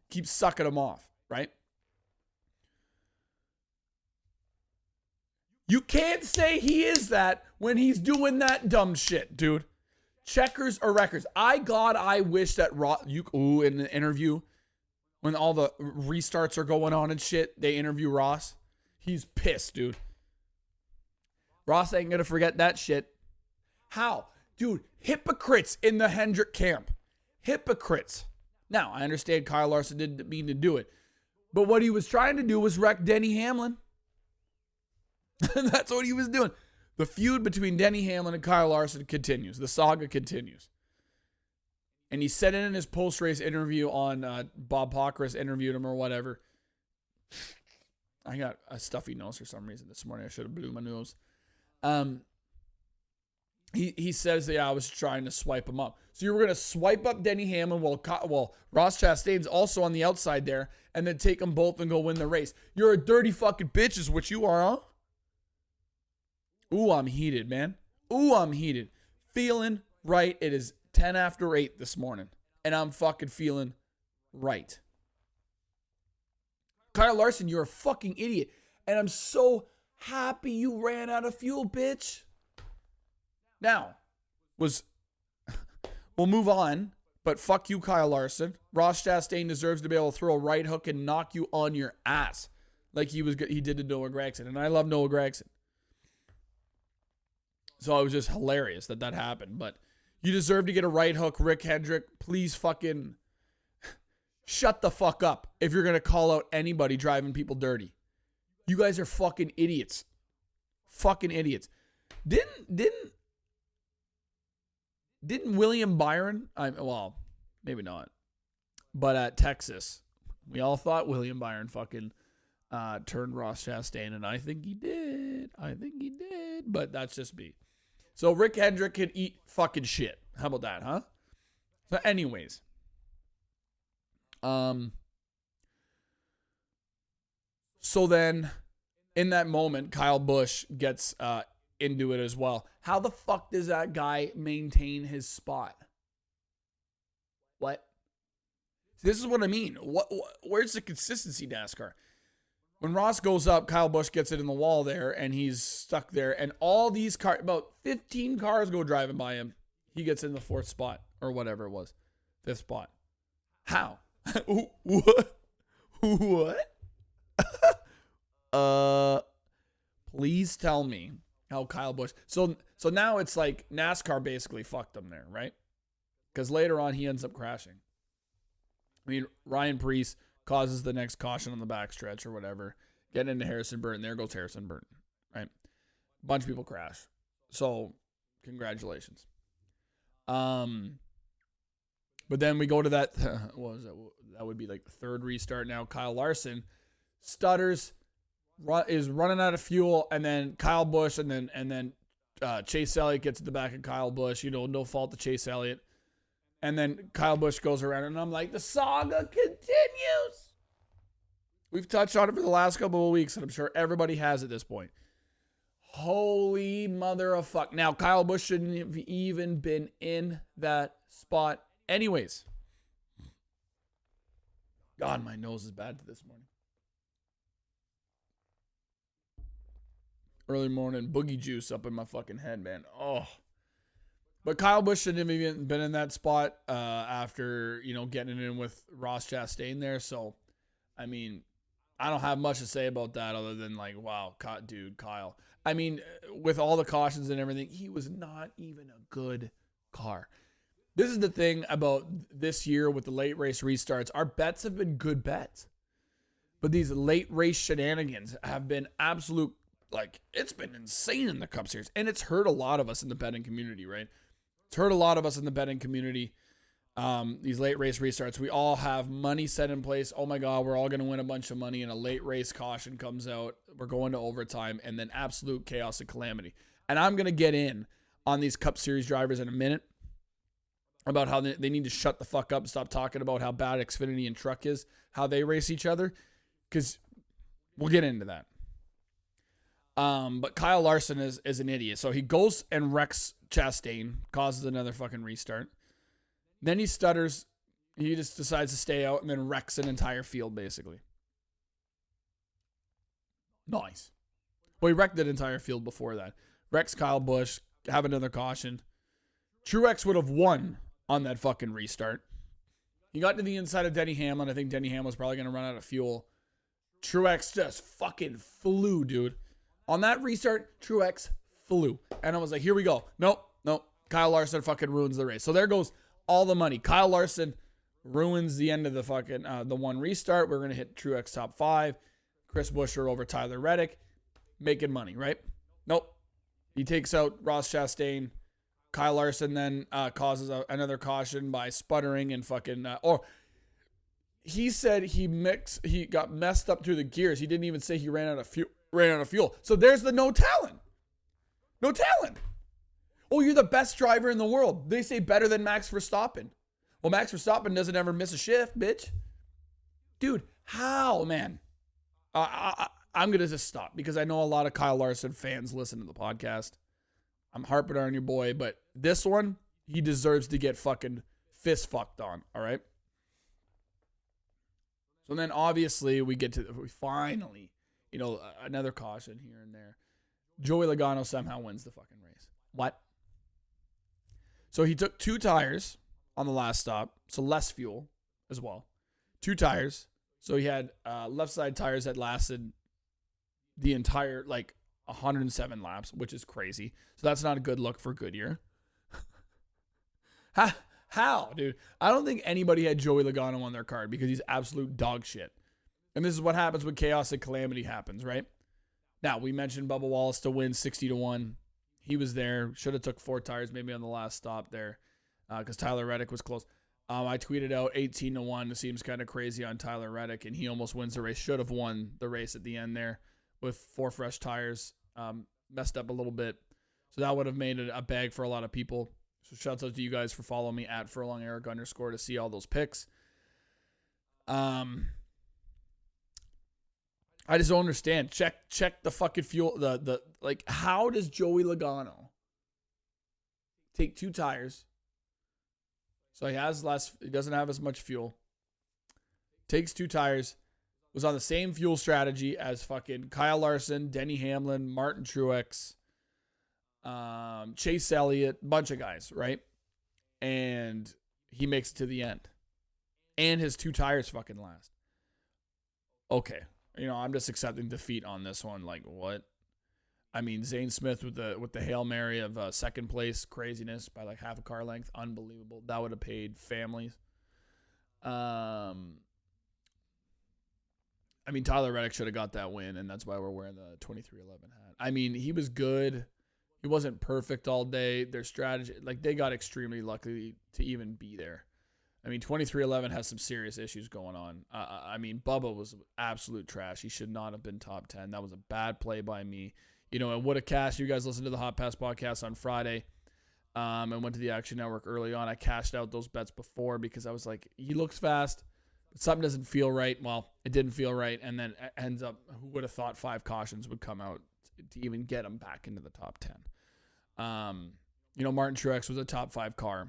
keeps sucking them off, right? You can't say he is that when he's doing that dumb shit, dude. Checkers or records. I wish that in the interview, when all the restarts are going on and shit, they interview Ross. He's pissed, dude. Ross ain't going to forget that shit. How? Dude, hypocrites in the Hendrick camp. Hypocrites. Now, I understand Kyle Larson didn't mean to do it. But what he was trying to do was wreck Denny Hamlin. That's what he was doing. The feud between Denny Hamlin and Kyle Larson continues. The saga continues. And he said it in his post-race interview on Bob Pockris interviewed him or whatever. I got a stuffy nose for some reason this morning. I should have blew my nose. He says, yeah, I was trying to swipe him up. So you were going to swipe up Denny Hamlin while Ross Chastain's also on the outside there, and then take them both and go win the race. You're a dirty fucking bitch is what you are, huh? Ooh, I'm heated, man. Ooh, I'm heated. Feeling right. It is 10 after 8 this morning, and I'm fucking feeling right. Kyle Larson, you're a fucking idiot, and I'm so happy you ran out of fuel, bitch. Now, we'll move on, but fuck you, Kyle Larson. Ross Chastain deserves to be able to throw a right hook and knock you on your ass like he did to Noah Gragson, and I love Noah Gragson. So it was just hilarious that happened, but you deserve to get a right hook, Rick Hendrick. Please fucking shut the fuck up if you're going to call out anybody driving people dirty. You guys are fucking idiots. Fucking idiots. Didn't William Byron, well, maybe not, but at Texas, we all thought William Byron fucking turned Ross Chastain, and I think he did. But that's just me. So Rick Hendrick can eat fucking shit. How about that, huh? So anyways. So then, in that moment, Kyle Busch gets into it as well. How the fuck does that guy maintain his spot? What? This is what I mean. Where's the consistency, NASCAR? When Ross goes up, Kyle Busch gets it in the wall there, and he's stuck there. And all these cars, about 15 cars go driving by him. He gets in the 4th spot, or whatever it was. 5th spot. How? What? Please tell me how Kyle Busch. So now it's like NASCAR basically fucked him there, right? Because later on he ends up crashing. I mean, Ryan Preece causes the next caution on the backstretch or whatever. Getting into Harrison Burton. There goes Harrison Burton, right? A bunch of people crash. So congratulations. But then we go to that. What was that? That would be like the 3rd restart now. Kyle Larson stutters, is running out of fuel, and then Kyle Busch, and then Chase Elliott gets at the back of Kyle Busch. No fault to Chase Elliott. And then Kyle Busch goes around, and I'm like, the saga continues. We've touched on it for the last couple of weeks, and I'm sure everybody has at this point. Holy mother of fuck. Now, Kyle Busch shouldn't have even been in that spot anyways. God, my nose is bad this morning. Early morning boogie juice up in my fucking head, man. Oh. But Kyle Busch shouldn't have even been in that spot after, getting it in with Ross Chastain there. So, I mean, I don't have much to say about that other than like, wow, dude, Kyle. I mean, with all the cautions and everything, he was not even a good car. This is the thing about this year with the late race restarts. Our bets have been good bets. But these late race shenanigans have been absolute, it's been insane in the Cup Series. And it's hurt a lot of us in the betting community, right? It's hurt a lot of us in the betting community. These late race restarts. We all have money set in place. Oh my God, we're all going to win a bunch of money, and a late race caution comes out. We're going to overtime, and then absolute chaos and calamity. And I'm going to get in on these Cup Series drivers in a minute about how they need to shut the fuck up and stop talking about how bad Xfinity and Truck is, how they race each other, because we'll get into that. But Kyle Larson is an idiot. So he goes and wrecks Chastain, causes another fucking restart. Then he stutters. He just decides to stay out and then wrecks an entire field, basically. Nice. Well, he wrecked that entire field before that. Wrecks Kyle Busch, have another caution. Truex would have won on that fucking restart. He got to the inside of Denny Hamlin. I think Denny Hamlin was probably going to run out of fuel. Truex just fucking flew, dude. On that restart, Truex flew. And I was like, here we go. Nope. Kyle Larson fucking ruins the race. So there goes all the money. Kyle Larson ruins the end of the fucking, the one restart. We're going to hit Truex top 5. Chris Buescher over Tyler Reddick. Making money, right? Nope. He takes out Ross Chastain. Kyle Larson then causes another caution by sputtering and fucking. He said he got messed up through the gears. He didn't even say he ran out of fuel. So there's the no talent. No talent. Oh, you're the best driver in the world. They say better than Max Verstappen. Well, Max Verstappen doesn't ever miss a shift, bitch. Dude, how, man? I'm going to just stop because I know a lot of Kyle Larson fans listen to the podcast. I'm harping on your boy, but this one, he deserves to get fucking fist fucked on, all right? So then obviously we finally, another caution here and there. Joey Logano somehow wins the fucking race. What? So he took 2 tires on the last stop, so less fuel as well. 2 tires. So he had left side tires that lasted the entire 107 laps, which is crazy. So that's not a good look for Goodyear. How, dude? I don't think anybody had Joey Logano on their card because he's absolute dog shit. And this is what happens when chaos and calamity happens, right? Now, we mentioned Bubba Wallace to win 60-1. He was there. Should have took 4 tires maybe on the last stop there because Tyler Reddick was close. I tweeted out 18-1. It seems kind of crazy on Tyler Reddick, and he almost wins the race. Should have won the race at the end there with 4 fresh tires. Messed up a little bit. So that would have made it a bag for a lot of people. So shouts out to you guys for following me at @FurlongEric_ to see all those picks. I just don't understand. Check the fucking fuel. How does Joey Logano take 2 tires? So he doesn't have as much fuel. Takes 2 tires. Was on the same fuel strategy as fucking Kyle Larson, Denny Hamlin, Martin Truex, Chase Elliott, bunch of guys, right? And he makes it to the end. And his 2 tires fucking last. Okay. I'm just accepting defeat on this one. Like, what? I mean, Zane Smith with the Hail Mary of second place craziness by half a car length. Unbelievable. That would have paid families. Tyler Reddick should have got that win, and that's why we're wearing the 2311 hat. He was good. He wasn't perfect all day. Their strategy, they got extremely lucky to even be there. 2311 has some serious issues going on. Bubba was absolute trash. He should not have been top 10. That was a bad play by me. And would have cashed. You guys listened to the Hot Pass podcast on Friday and went to the Action Network early on. I cashed out those bets before because I was like, he looks fast, but something doesn't feel right. Well, it didn't feel right, and then it ends up, who would have thought 5 cautions would come out to even get him back into the top 10. Martin Truex was a top 5 car.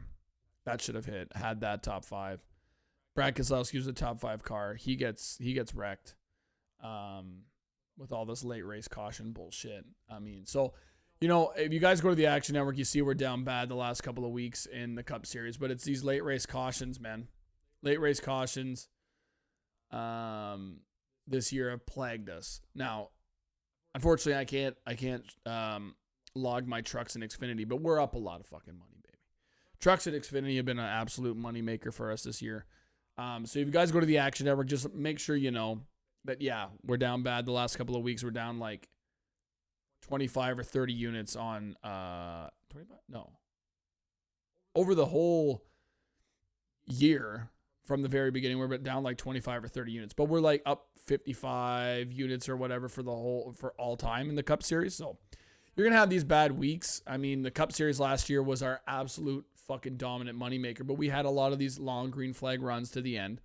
That should have had that top 5. Brad Keselowski was a top 5 car. He gets wrecked with all this late race caution bullshit. If you guys go to the Action Network, you see we're down bad the last couple of weeks in the Cup Series, but it's these late race cautions, man. Late race cautions this year have plagued us. Now, unfortunately, I can't log my trucks in Xfinity, but we're up a lot of fucking money, baby. Trucks at Xfinity have been an absolute moneymaker for us this year. So if you guys go to the Action Network, just make sure you know that, yeah, we're down bad the last couple of weeks. We're down 25 or 30 units on 25? No. Over the whole year from the very beginning, we're down 25 or 30 units. But we're up 55 units or whatever for all time in the Cup Series. So you're going to have these bad weeks. The Cup Series last year was our absolute fucking dominant moneymaker, but we had a lot of these long green flag runs to the end.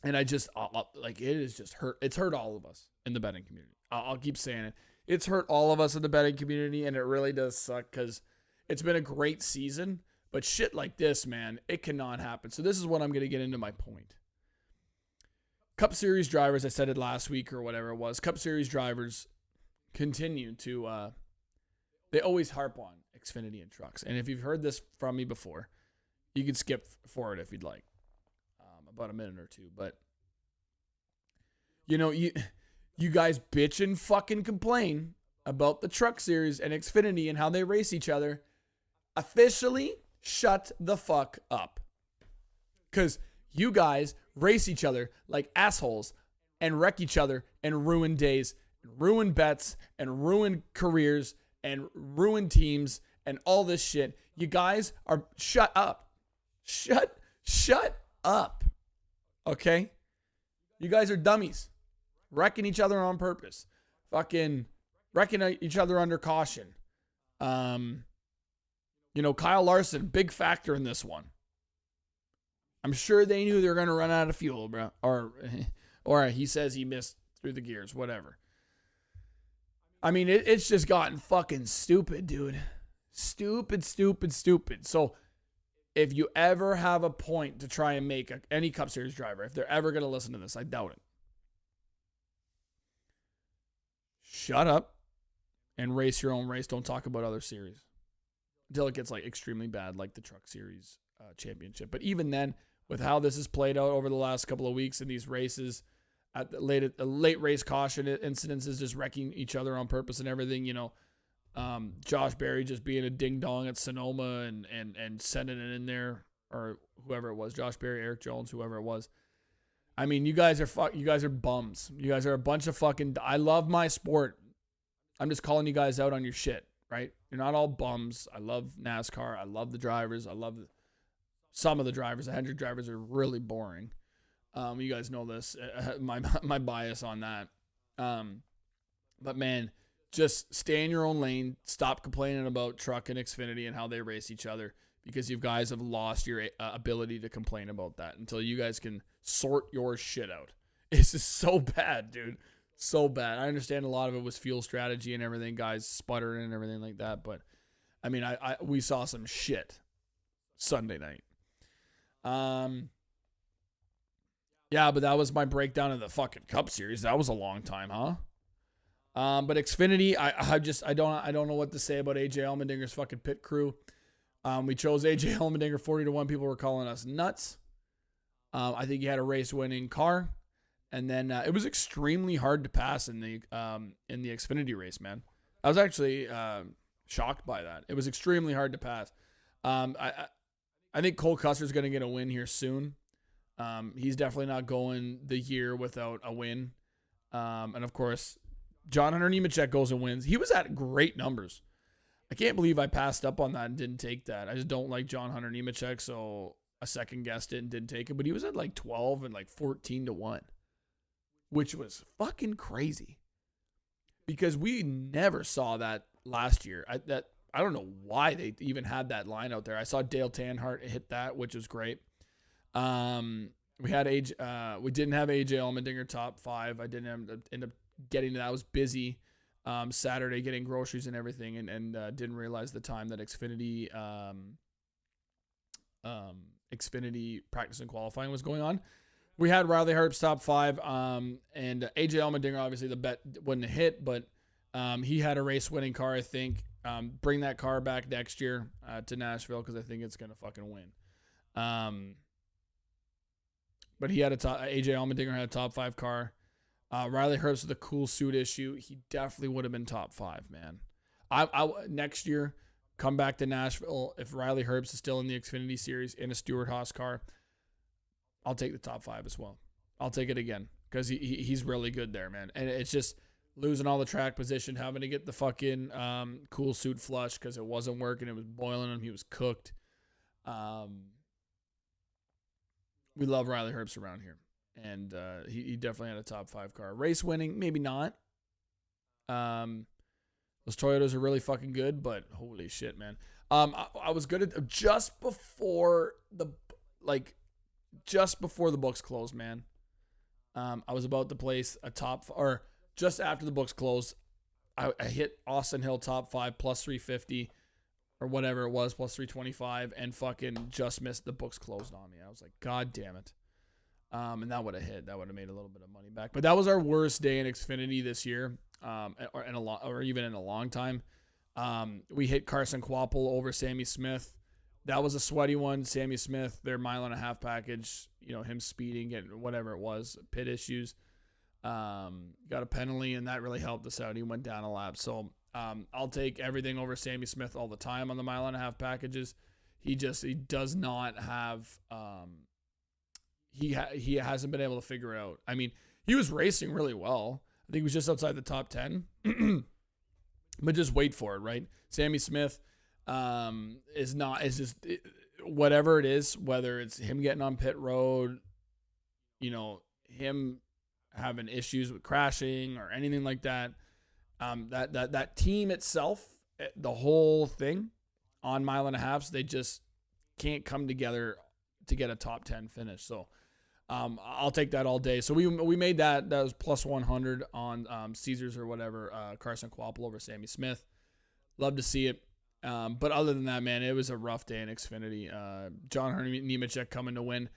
And I just, it is just hurt. It's hurt all of us in the betting community. I'll keep saying it. It's hurt all of us in the betting community, and it really does suck because it's been a great season, but shit like this, man, it cannot happen. So this is what I'm going to get into my point. Cup Series drivers, I said it last week or whatever it was, Cup Series drivers continue to, they always harp on Xfinity and trucks. And if you've heard this from me before, you can skip forward if you'd like. About a minute or two, but you guys bitch and fucking complain about the Truck Series and Xfinity and how they race each other. Officially shut the fuck up, because you guys race each other like assholes and wreck each other and ruin days ruin bets and ruin careers and ruin teams and all this shit. You guys are shut up. Shut up. Okay? You guys are dummies. Wrecking each other on purpose. Fucking wrecking each other under caution. Kyle Larson, big factor in this one. I'm sure they knew they were going to run out of fuel, bro. Or he says he missed through the gears, whatever. I mean, it's just gotten fucking stupid, dude. Stupid. So if you ever have a point to try and make any Cup Series driver, if they're ever going to listen to this, I doubt it. Shut up and race your own race. Don't talk about other series until it gets like extremely bad, like the Truck Series championship. But even then, with how this has played out over the last couple of weeks in these races, at the late race caution incidences, just wrecking each other on purpose and everything, Josh Berry just being a ding dong at Sonoma and sending it in there, or whoever it was, Josh Berry, Eric Jones, whoever it was. I mean, you guys are bums. You guys are a bunch of fucking. I love my sport. I'm just calling you guys out on your shit, right? You're not all bums. I love NASCAR. I love the drivers. I love some of the drivers. The Hendrick drivers are really boring. You guys know this. My bias on that. But man, just stay in your own lane. Stop complaining about Truck and Xfinity and how they race each other, because you guys have lost your ability to complain about that until you guys can sort your shit out. It's just so bad, dude. So bad. I understand a lot of it was fuel strategy and everything, guys sputtering and everything like that. But I mean, we saw some shit Sunday night. Yeah, but that was my breakdown of the fucking Cup Series. That was a long time, huh? But Xfinity, I don't know what to say about AJ Allmendinger's fucking pit crew. We chose AJ Allmendinger 40-1. People were calling us nuts. I think he had a race-winning car, and then it was extremely hard to pass in the Xfinity race, man. I was actually shocked by that. It was extremely hard to pass. I think Cole Custer's going to get a win here soon. He's definitely not going the year without a win. And of course, John Hunter Nemechek goes and wins. He was at great numbers. I can't believe I passed up on that and didn't take that. I just don't like John Hunter Nemechek, so I second guessed it and didn't take it. But he was at like 12 and like 14-1, which was fucking crazy, because we never saw that last year. I don't know why they even had that line out there. I saw Dale Earnhardt hit that, which was great. We didn't have AJ Allmendinger top 5. I didn't end up getting to that. I was busy Saturday getting groceries and everything, and didn't realize the time that Xfinity practice and qualifying was going on. We had Riley Herbst top 5, and AJ Allmendinger, obviously the bet wouldn't have hit, but he had a race winning car, I think. Bring that car back next year to Nashville, because I think it's going to fucking win. But he had AJ Allmendinger had a top 5 car. Riley Herbst with a cool suit issue. He definitely would have been top 5, man. I next year, come back to Nashville. If Riley Herbst is still in the Xfinity Series in a Stewart-Haas car, I'll take the top 5 as well. I'll take it again, because he's really good there, man. And it's just losing all the track position, having to get the fucking cool suit flush because it wasn't working. It was boiling him. He was cooked. We love Riley Herbst around here. And he definitely had a top 5 car. Race winning, maybe not. Those Toyotas are really fucking good, but holy shit, man. I was good at just before the books closed, man. I was about to place a or just after the books closed, I hit Austin Hill top 5 plus 350 or whatever it was, plus 325, and fucking just missed the books closed on me. I was like, God damn it. And that would have hit. That would have made a little bit of money back. But that was our worst day in Xfinity this year, or even in a long time. We hit Carson Kvapil over Sammy Smith. That was a sweaty one. Sammy Smith, their 1.5-mile package, him speeding, getting whatever it was, pit issues. Got a penalty, and that really helped us out. He went down a lap. So I'll take everything over Sammy Smith all the time on the 1.5-mile packages. He does not have he hasn't been able to figure it out. I mean, he was racing really well. I think he was just outside the top 10. But just wait for it, right? Sammy Smith is just whatever it is, whether it's him getting on pit road, him having issues with crashing or anything like that. That team itself, the whole thing on mile and a half, they just can't come together to get a top 10 finish. So I'll take that all day. So we made that was plus 100 on Caesars or whatever, Carson Kvapil over Sammy Smith. Love to see it. But other than that, man, it was a rough day in Xfinity. John Hunter Nemechek coming to win.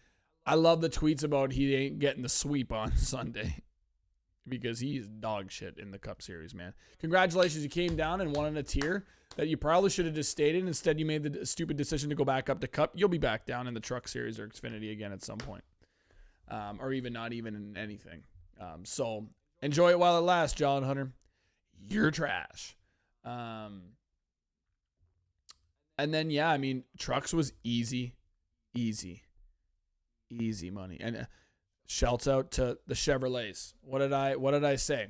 I love the tweets about he ain't getting the sweep on Sunday because he's dog shit in the Cup Series, man. Congratulations. You came down and won in a tier that you probably should have just stayed in. Instead, you made the stupid decision to go back up to Cup. You'll be back down in the Truck Series or Xfinity again at some point. Or even not even in anything. So enjoy it while it lasts, John Hunter. You're trash. And then, yeah, I mean, trucks was easy money. And shouts out to the Chevrolets. What did I say?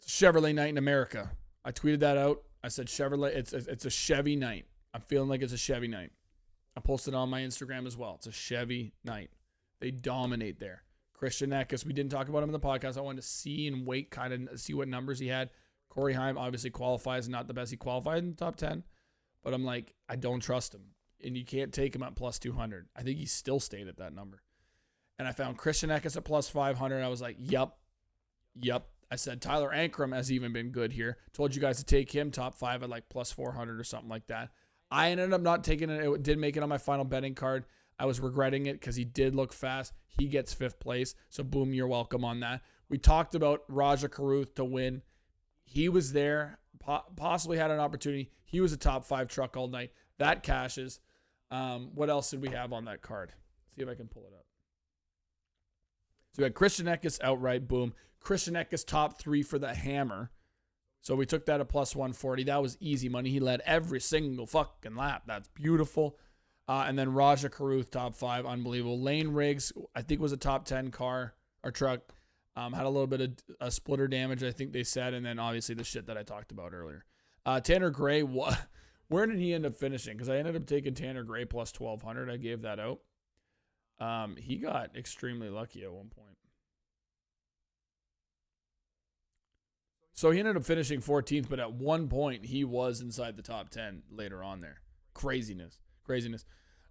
It's a Chevrolet night in America. I tweeted that out. I said Chevrolet. It's a Chevy night. I'm feeling like it's a Chevy night. I posted it on my Instagram as well. It's a Chevy night. They dominate there. Christian Eckes, we didn't talk about him in the podcast. I wanted to see and wait, kind of see what numbers he had. Corey Heim obviously qualifies, not the best. He qualified in the top 10. But I'm like, I don't trust him. And you can't take him at plus 200. I think he still stayed at that number. And I found Christian Eckes at plus 500. I was like, yep. I said Tyler Ankrum has even been good here. Told you guys to take him top 5 at like plus 400 or something like that. I ended up not taking it. It did make it on my final betting card. I was regretting it because he did look fast. He gets 5th place. So, boom, you're welcome on that. We talked about Raja Karuth to win. He was there, possibly had an opportunity. He was a top 5 truck all night. That cashes. What else did we have on that card? See if I can pull it up. So we had Christian Eckes outright, boom. Christian Eckes top 3 for the hammer. So we took that at plus 140. That was easy money. He led every single fucking lap. That's beautiful. And then Raja Karuth, top 5. Unbelievable. Lane Riggs, I think was a top 10 car or truck. Had a little bit of splitter damage, I think they said. And then obviously the shit that I talked about earlier. Tanner Gray, where did he end up finishing? Because I ended up taking Tanner Gray plus 1,200. I gave that out. He got extremely lucky at one point. So he ended up finishing 14th, but at one point he was inside the top 10 later on there. Craziness.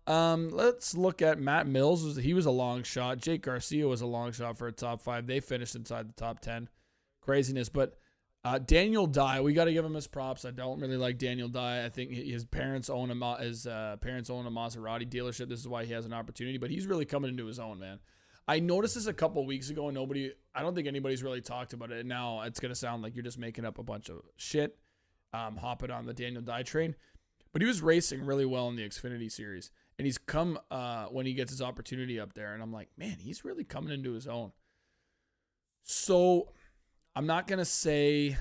Let's look at Matt Mills. He was a long shot. Jake Garcia was a long shot for a top 5. They finished inside the top 10. Craziness. But Daniel Dye, we got to give him his props. I don't really like Daniel Dye. I think his parents own a Maserati dealership. This is why he has an opportunity. But he's really coming into his own, man. I noticed this a couple weeks ago, and I don't think anybody's really talked about it. And now it's going to sound like you're just making up a bunch of shit, hopping on the Daniel Dye train. But he was racing really well in the Xfinity Series. And he's come when he gets his opportunity up there. And I'm like, man, he's really coming into his own. So I'm not going to say,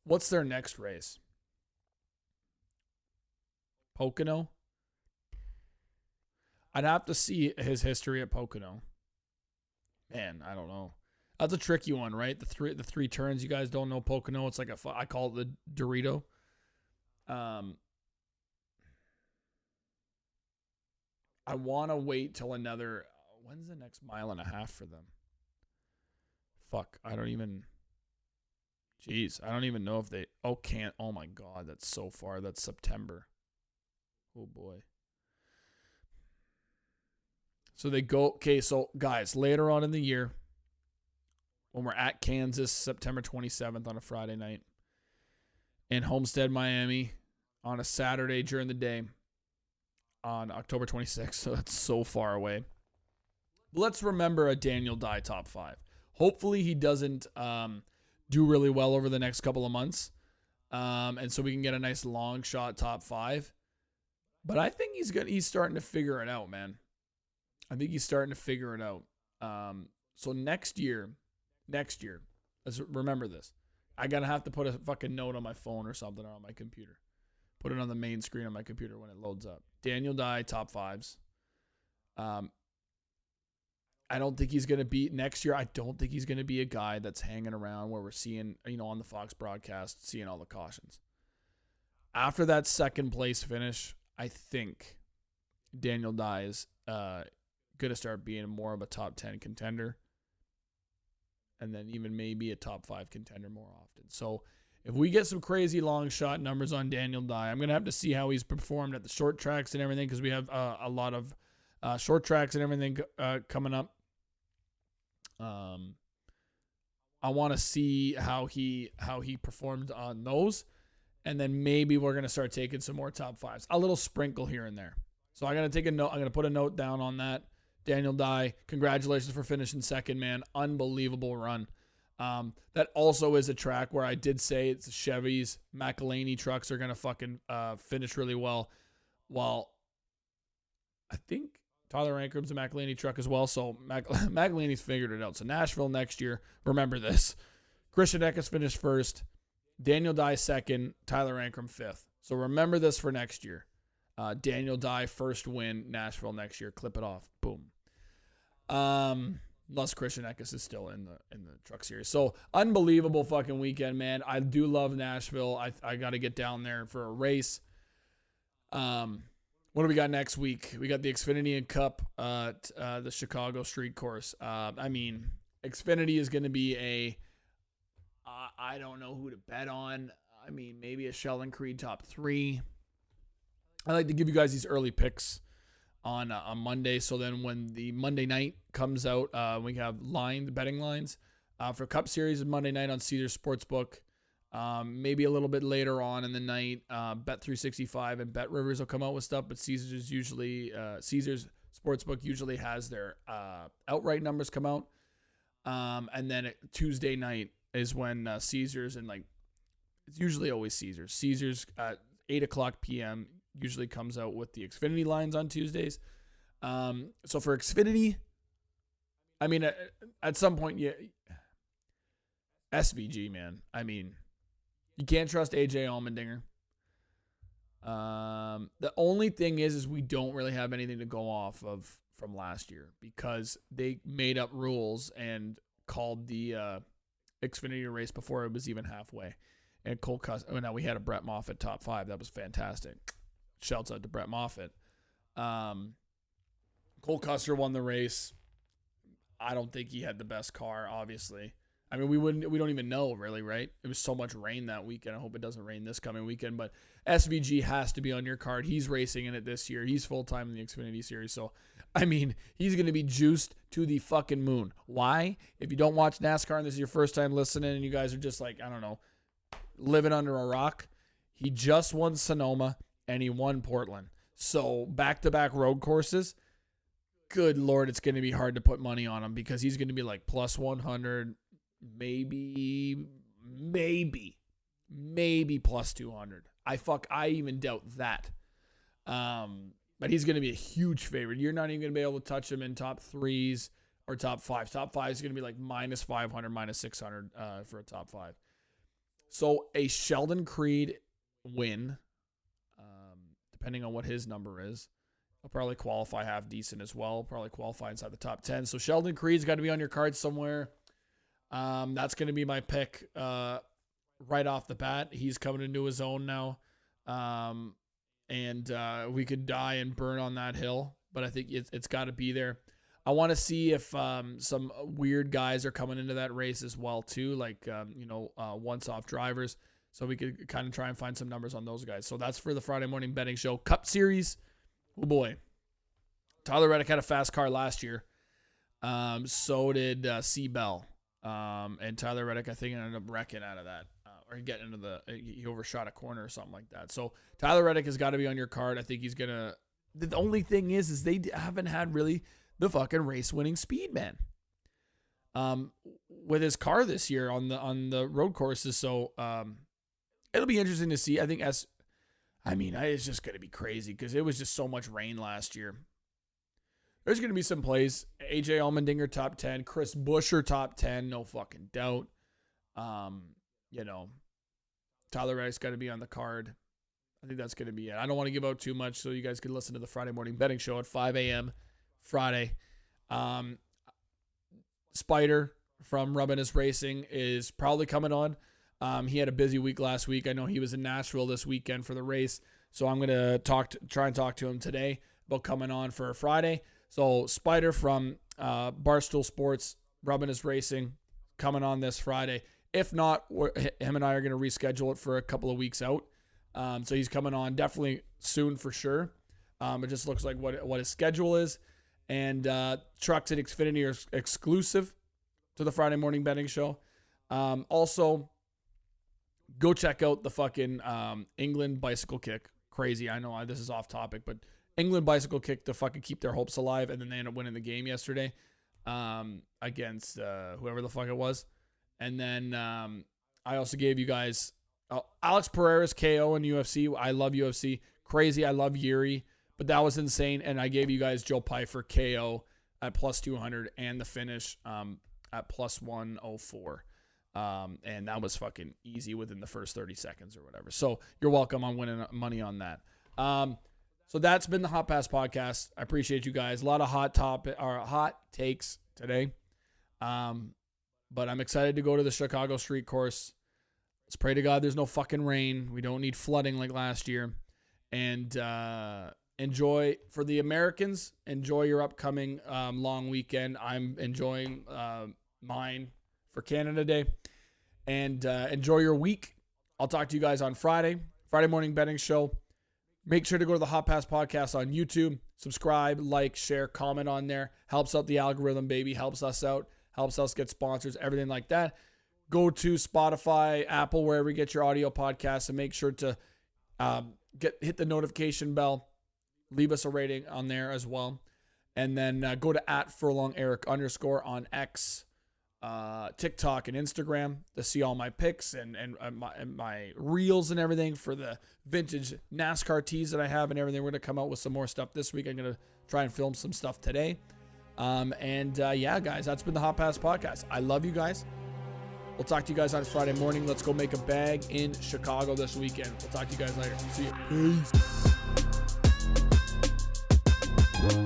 what's their next race? Pocono? I'd have to see his history at Pocono. Man, I don't know. That's a tricky one, right? The three turns. You guys don't know Pocono. It's like I call it the Dorito. I want to wait till another. When's the next mile and a half for them? Fuck, I don't even know if they. Can't. Oh my God, that's so far. That's September. Oh boy. So they go, okay, so guys, later on in the year, when we're at Kansas, September 27th on a Friday night, and Homestead, Miami on a Saturday during the day on October 26th, so that's so far away. Let's remember a Daniel Dye top 5. Hopefully he doesn't do really well over the next couple of months, and so we can get a nice long shot top 5. But I think he's starting to figure it out, man. I think he's starting to figure it out. So next year, let's remember this. I'm going to have to put a fucking note on my phone or something or on my computer. Put it on the main screen on my computer when it loads up. Daniel Dye, top 5s. I I don't think he's going to be next year. I don't think he's going to be a guy that's hanging around where we're seeing, on the Fox broadcast, seeing all the cautions. After that second place finish, I think Daniel Dye is going to start being more of a top 10 contender. And then even maybe a top 5 contender more often. So if we get some crazy long shot numbers on Daniel Dye, I'm going to have to see how he's performed at the short tracks and everything, because we have a lot of short tracks and everything coming up. I want to see how he performed on those. And then maybe we're going to start taking some more top 5s. A little sprinkle here and there. So I'm going to take a note. I'm going to put a note down on that. Daniel Dye, congratulations for finishing second, man. Unbelievable run. That also is a track where I did say it's Chevy's. McElhaney trucks are going to fucking finish really well. While I think Tyler Ankram's a McElhaney truck as well. So McElhaney's figured it out. So Nashville next year, remember this. Christian Eckes finished first. Daniel Dye second, Tyler Ankram fifth. So remember this for next year. Daniel Dye first win, Nashville next year. Clip it off. Boom. Unless Christian Eckes is still in the truck series. So unbelievable fucking weekend, man. I do love Nashville. I got to get down there for a race. What do we got next week? We got the Xfinity and Cup at the Chicago Street Course. Xfinity is going to be I don't know who to bet on. Maybe a Sheldon Creed top 3. I like to give you guys these early picks on Monday. So then when the Monday night comes out, we have the betting lines for Cup Series Monday night on Caesars Sportsbook. Maybe a little bit later on in the night, Bet365 and Bet Rivers will come out with stuff, but Caesars Sportsbook usually has their outright numbers come out. And then Tuesday night is when Caesars and it's usually always Caesars. Caesars at 8:00 p.m. usually comes out with the Xfinity lines on Tuesdays. So for Xfinity, at some point, SVG, man. You can't trust AJ Allmendinger. The only thing is we don't really have anything to go off of from last year, because they made up rules and called the Xfinity race before it was even halfway. And Cole Custer, now we had a Brett Moffitt top 5. That was fantastic. Shouts out to Brett Moffitt. Cole Custer won the race. I don't think he had the best car, obviously. We don't even know, really, right? It was so much rain that weekend. I hope it doesn't rain this coming weekend, but SVG has to be on your card. He's racing in it this year. He's full-time in the Xfinity Series, so he's going to be juiced to the fucking moon. Why? If you don't watch NASCAR and this is your first time listening and you guys are just living under a rock, he just won Sonoma and he won Portland. So back-to-back road courses, good Lord, it's going to be hard to put money on him, because he's going to be plus 100, maybe plus 200. I even doubt that. But he's going to be a huge favorite. You're not even going to be able to touch him in top 3s or top 5s. Top 5 is going to be minus 500, minus 600 for a top 5. So a Sheldon Creed win, depending on what his number is, he'll probably qualify half decent as well. Probably qualify inside the top 10. So Sheldon Creed's got to be on your card somewhere. That's going to be my pick right off the bat. He's coming into his own now. And we could die and burn on that hill, but I think it's got to be there. I want to see if some weird guys are coming into that race as well, too, once-off drivers. So we could kind of try and find some numbers on those guys. So that's for the Friday morning betting show. Cup Series, oh boy. Tyler Reddick had a fast car last year. So did C. Bell. And Tyler Reddick, I think, ended up wrecking out of that. Or getting into he overshot a corner or something like that. So Tyler Reddick has got to be on your card. I think he's going to. The only thing is they haven't had really the fucking race-winning speed, man. With his car this year on the road courses. So it'll be interesting to see. I think it's just going to be crazy because it was just so much rain last year. There's going to be some plays. AJ Allmendinger top 10, Chris Buescher top 10, no fucking doubt. Tyler Reddick's got to be on the card. I think that's going to be it. I don't want to give out too much, so you guys can listen to the Friday morning betting show at 5 a.m. Friday. Spider from Rubbinous Racing is probably coming on. He had a busy week last week. I know he was in Nashville this weekend for the race. So I'm going to try and talk to him today about coming on for Friday. So Spider from Barstool Sports, Rubbinous Racing, coming on this Friday. If not, him and I are going to reschedule it for a couple of weeks out. So he's coming on definitely soon for sure. It just looks like what his schedule is. And Trucks at Xfinity are exclusive to the Friday Morning Betting Show. Also, go check out the fucking England bicycle kick. Crazy, I know this is off topic, but England bicycle kick to fucking keep their hopes alive, and then they ended up winning the game yesterday against whoever the fuck it was. And then I also gave you guys Alex Pereira's KO in UFC. I love UFC. Crazy, I love Yuri, but that was insane. And I gave you guys Joe Pyfer KO at plus 200 and the finish at plus 104. And that was fucking easy within the first 30 seconds or whatever. So you're welcome on winning money on that. So that's been the Hot Pass podcast. I appreciate you guys. A lot of hot takes today. But I'm excited to go to the Chicago Street Course. Let's pray to God there's no fucking rain. We don't need flooding like last year. And enjoy, for the Americans, enjoy your upcoming long weekend. I'm enjoying mine for Canada Day. And enjoy your week. I'll talk to you guys on Friday Morning Betting Show. Make sure to go to the Hot Pass podcast on YouTube. Subscribe, like, share, comment on there. Helps out the algorithm, baby. Helps us out. Helps us get sponsors, everything like that. Go to Spotify, Apple, wherever you get your audio podcasts, and make sure to hit the notification bell. Leave us a rating on there as well. And then go to @FurlongEric_ on X, TikTok, and Instagram to see all my picks and my reels and everything for the vintage NASCAR tees that I have and everything. We're going to come out with some more stuff this week. I'm going to try and film some stuff today. Yeah, guys, that's been the Hot Pass podcast. I love you guys. We'll talk to you guys on Friday morning. Let's go make a bag in Chicago this weekend. We'll talk to you guys later. See you.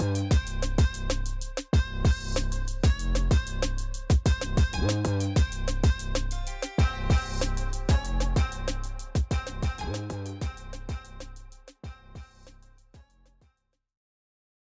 Peace.